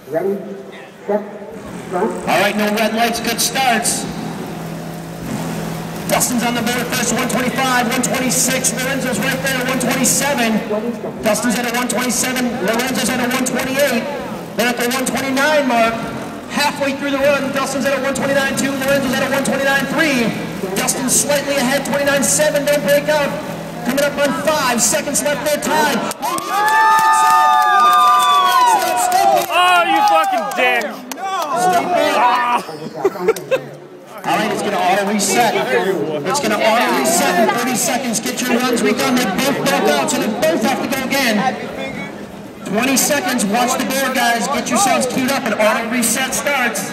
Ready, set, go. All right, no red lights, good starts. Dustin's on the board first, 125, 126. Lorenzo's right there, 127. Dustin's at a 127. Lorenzo's at a 128. They're at the 129 mark. Halfway through the run, Dustin's at a 129.2. Lorenzo's at a 129.3. Dustin's slightly ahead, 29.7. Don't break out. Coming up on 5 seconds left, they're tied. Oh, you fucking dick! All right, it's going to auto reset. It's going to auto reset in 30 seconds. Get your runs redone. They both broke out, so they both have to go again. 20 seconds. Watch the board, guys. Get yourselves queued up and auto reset starts.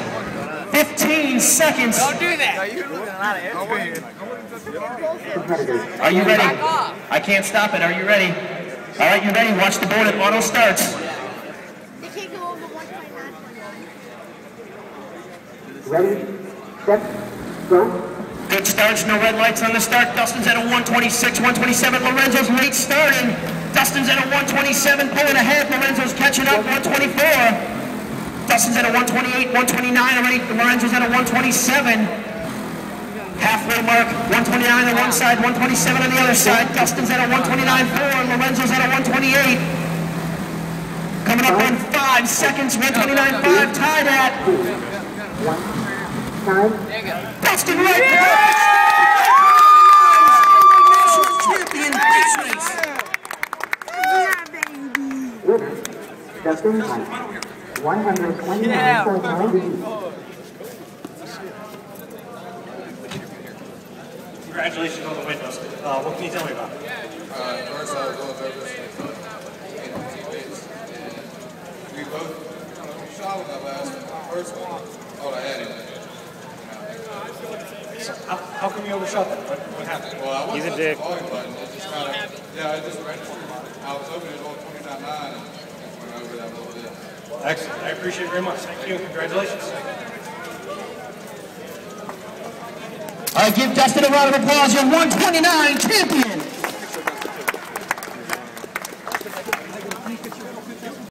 15 seconds. Don't do that. Are you ready? I can't stop it. Are you ready? All right, you ready? Watch the board. It auto starts. They can't go over 129. Ready, set, go. Good starts, no red lights on the start. Dustin's at a 126, 127. Lorenzo's late starting. Dustin's at a 127, pulling ahead. Lorenzo's catching up, 124. Dustin's at a 128, 129 already. Lorenzo's at a 127. Halfway mark, 129 on one side, 127 on the other side. Dustin's at a 129.4, Lorenzo's at a 128. Coming up on 5 seconds, 129.5, tied at. Dustin right there! Champion race race. Dustin, 129.9. Congratulations on the win, Dustin. What can you tell me about it? First, I was a little nervous in the teammates, and we both shot on that first one. All I had it. So how come you overshot that? What happened? Well, I He's wasn't a dick. the volume button. It just kind of, it just registered. I was hoping it was on 29.9 and went over that a little bit. Excellent. I appreciate it very much. Thank you. Congratulations. All right, give Dustin a round of applause, your 129 champion.